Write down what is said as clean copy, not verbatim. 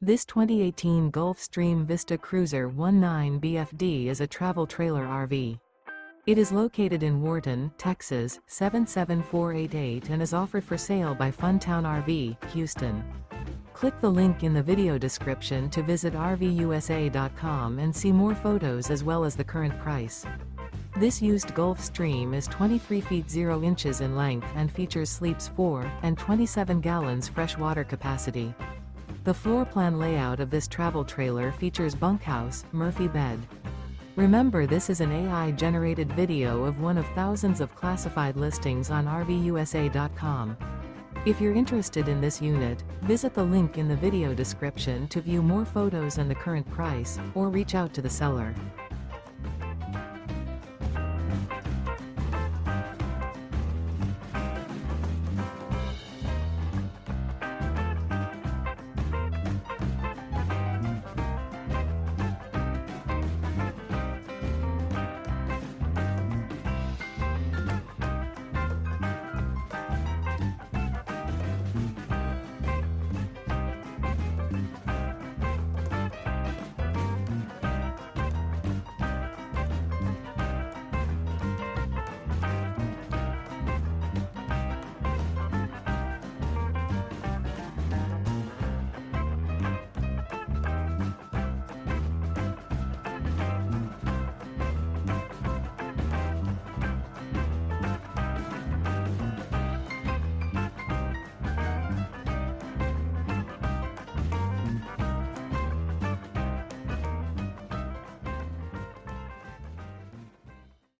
This 2018 Gulf Stream Vista Cruiser 19 BFD is a travel trailer RV. It is located in Wharton, Texas, 77488 and is offered for sale by Funtown RV, Houston. Click the link in the video description to visit RVUSA.com and see more photos as well as the current price. This used Gulf Stream is 23 feet 0 inches in length and features sleeps 4 and 27 gallons fresh water capacity. The floor plan layout of this travel trailer features bunkhouse, Murphy bed. Remember, this is an AI-generated video of one of thousands of classified listings on RVUSA.com. If you're interested in this unit, visit the link in the video description to view more photos and the current price, or reach out to the seller.